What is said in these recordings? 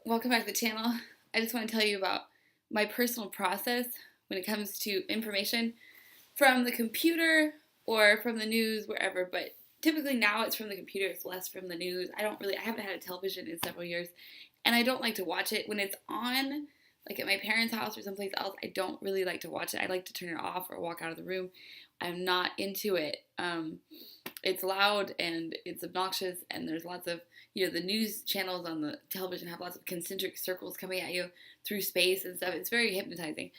welcome back to the channel. I just want to tell you about my personal process when it comes to information from the computer or from the news, wherever, but typically now it's from the computer, it's less from the news. I haven't had a television in several years, and I don't like to watch it when it's on, like at my parents' house or someplace else. I don't really like to watch it. I like to turn it off or walk out of the room. I'm not into it. It's loud and it's obnoxious, and there's lots of, the news channels on the television have lots of concentric circles coming at you through space and stuff. It's very hypnotizing,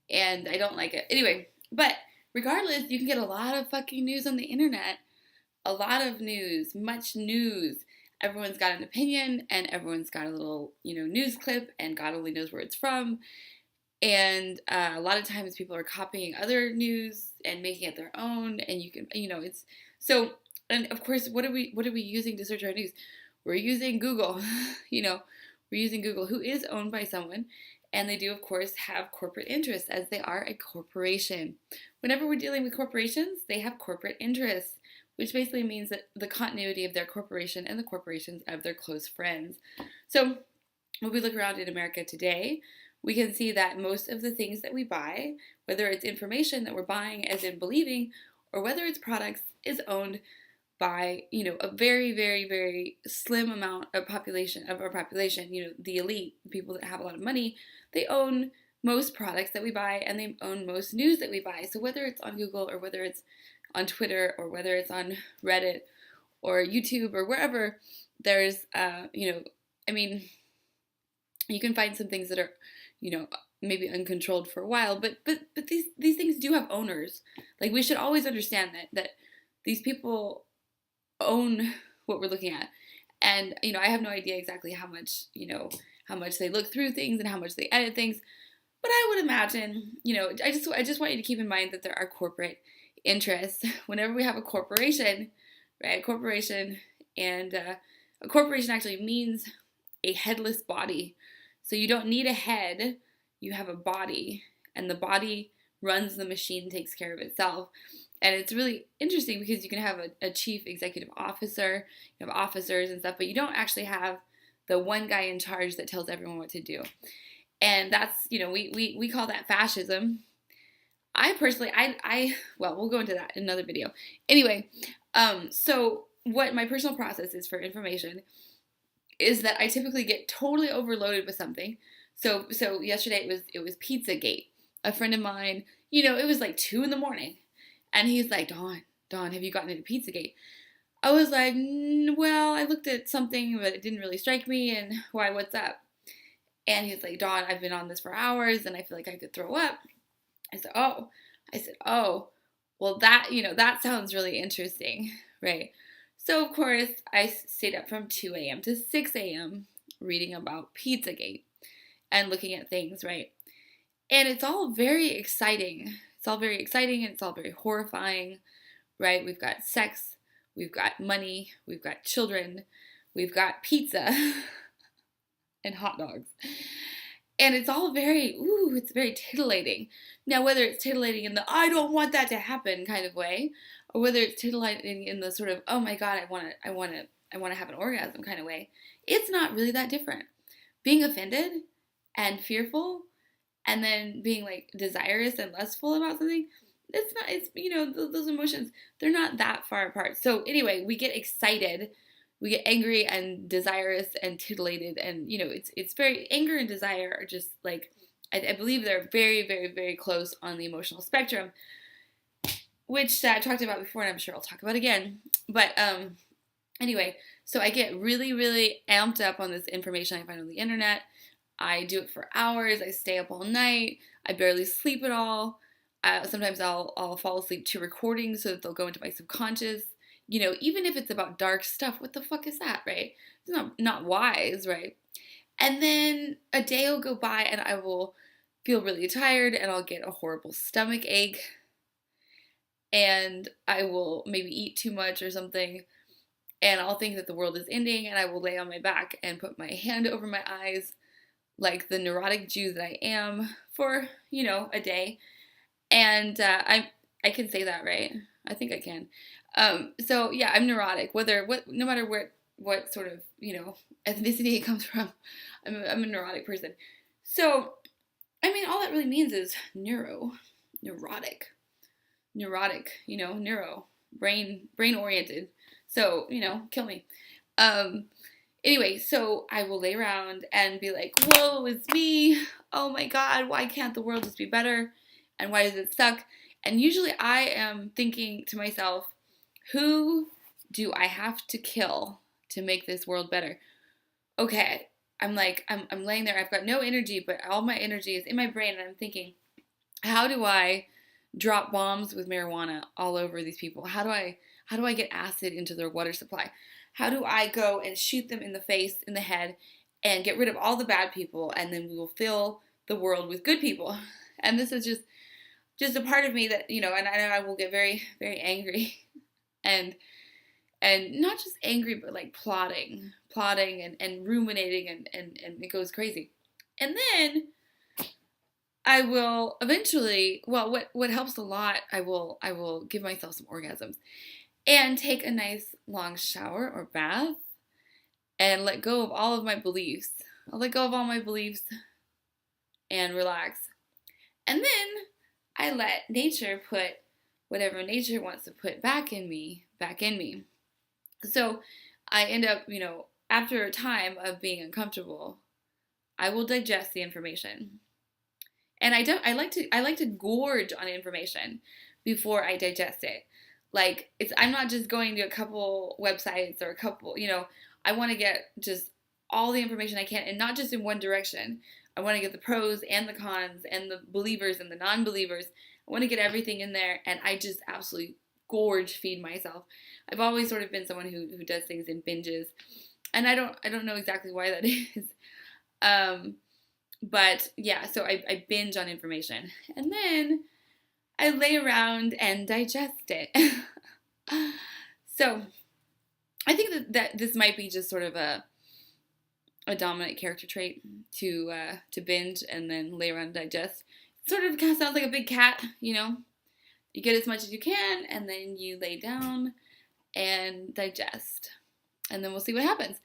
and I don't like it. Anyway, but regardless, you can get a lot of fucking news on the internet. A lot of news, much news. Everyone's got an opinion, and everyone's got a little, news clip, and God only knows where it's from. And a lot of times people are copying other news and making it their own, and you can, it's so. And of course, what are we using to search our news? We're using Google. We're using Google, who is owned by someone, and they do, of course, have corporate interests, as they are a corporation. Whenever we're dealing with corporations, they have corporate interests, which basically means that the continuity of their corporation and the corporations of their close friends. So when we look around in America today, we can see that most of the things that we buy, whether it's information that we're buying as in believing, or whether it's products, is owned by, a very, very, very slim amount of our population, the elite, the people that have a lot of money. They own most products that we buy, and they own most news that we buy. So whether it's on Google, or whether it's on Twitter, or whether it's on Reddit or YouTube or wherever, there's, you can find some things that are, maybe uncontrolled for a while, but these things do have owners. Like, we should always understand that these people own what we're looking at. And, I have no idea exactly how much they look through things and how much they edit things, but I would imagine, I just want you to keep in mind that there are corporate interests. Whenever we have a corporation, right, a corporation actually means a headless body. So you don't need a head, you have a body, and the body runs the machine, takes care of itself. And it's really interesting because you can have a chief executive officer, you have officers and stuff, but you don't actually have the one guy in charge that tells everyone what to do. And that's, we call that fascism. I personally, well, we'll go into that in another video. Anyway, so what my personal process is for information is that I typically get totally overloaded with something. So yesterday it was Pizzagate. A friend of mine, it was like 2 a.m, and he's like, Dawn, have you gotten into Pizzagate? I was like, well, I looked at something, but it didn't really strike me, and why, what's up? And he's like, Dawn, I've been on this for hours, and I feel like I could throw up. I said, oh, well, that sounds really interesting, right? So, of course, I stayed up from 2 a.m. to 6 a.m. reading about Pizzagate and looking at things, right? And it's all very exciting. It's all very exciting, and it's all very horrifying, right? We've got sex, we've got money, we've got children, we've got pizza and hot dogs. And it's all it's very titillating. Now, whether it's titillating in the I don't want that to happen kind of way, or whether it's titillating in the sort of, oh my God, I want to have an orgasm kind of way, it's not really that different. Being offended and fearful, and then being like desirous and lustful about something, those emotions, they're not that far apart. So anyway, we get excited, we get angry and desirous and titillated, and it's very, anger and desire are just like, I believe they're very, very, very close on the emotional spectrum, which I talked about before, and I'm sure I'll talk about again. But anyway, so I get really, really amped up on this information I find on the internet. I do it for hours. I stay up all night. I barely sleep at all. Sometimes I'll fall asleep to recordings so that they'll go into my subconscious. Even if it's about dark stuff, what the fuck is that, right? It's not wise, right? And then a day will go by, and I will feel really tired, and I'll get a horrible stomach ache, and I will maybe eat too much or something, and I'll think that the world is ending, and I will lay on my back and put my hand over my eyes like the neurotic Jew that I am for, a day. And I can say that, right? I think I can. So yeah, I'm neurotic. No matter what sort of, ethnicity it comes from. I'm a neurotic person. So, I mean, all that really means is neurotic, neuro, brain oriented. So, kill me. Anyway, so I will lay around and be like, whoa, it's me. Oh my God, why can't the world just be better? And why does it suck? And usually I am thinking to myself, who do I have to kill to make this world better? Okay, I'm laying there. I've got no energy, but all my energy is in my brain. And I'm thinking, how do I drop bombs with marijuana all over these people? How do I get acid into their water supply? How do I go and shoot them in the face, in the head, and get rid of all the bad people, and then we will fill the world with good people? And this is just a part of me that, and I will get very, very angry, and not just angry, but like plotting and ruminating, and it goes crazy. And then I will eventually, well, what helps a lot, I will give myself some orgasms and take a nice long shower or bath and let go of all of my beliefs. I'll let go of all my beliefs and relax. And then I let nature put whatever nature wants to put back in me. So I end up, after a time of being uncomfortable, I will digest the information. And I like to gorge on information before I digest it. Like, I'm not just going to a couple websites or a couple, I want to get just all the information I can, and not just in one direction. I want to get the pros and the cons and the believers and the non-believers. I want to get everything in there, and I just absolutely gorge feed myself. I've always sort of been someone who does things in binges, and I don't know exactly why that is. But yeah, so I binge on information, and then I lay around and digest it. So I think that this might be just sort of a dominant character trait to binge and then lay around and digest. Sort of kind of sounds like a big cat, You get as much as you can, and then you lay down and digest. And then we'll see what happens.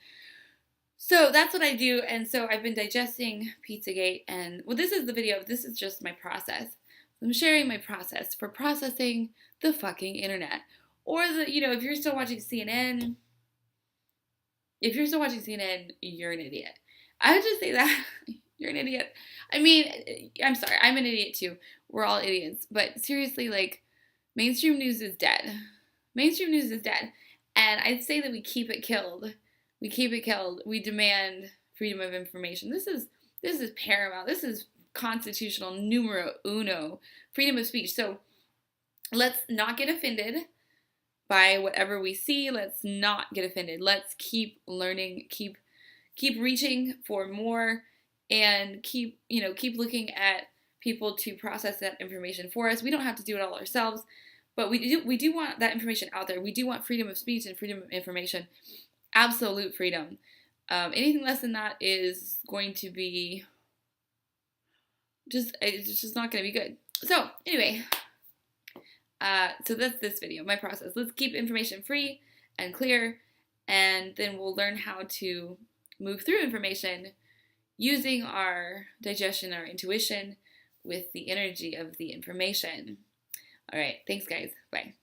So that's what I do, and so I've been digesting Pizzagate, and well, this is the video. This is just my process. I'm sharing my process for processing the fucking internet. Or if you're still watching CNN, you're an idiot. I would just say that. You're an idiot. I mean, I'm sorry, I'm an idiot too. We're all idiots. But seriously, like, mainstream news is dead. Mainstream news is dead. And I'd say that we keep it killed. We demand freedom of information. This is paramount. This is constitutional numero uno, freedom of speech. So let's not get offended by whatever we see. Let's not get offended. Let's keep learning, keep reaching for more, and keep looking at people to process that information for us. We don't have to do it all ourselves, but we do want that information out there. We do want freedom of speech and freedom of information, absolute freedom. Anything less than that is going to be it's just not going to be good. So anyway, so that's this video, my process. Let's keep information free and clear, and then we'll learn how to move through information using our digestion, our intuition, with the energy of the information. All right, thanks guys, bye.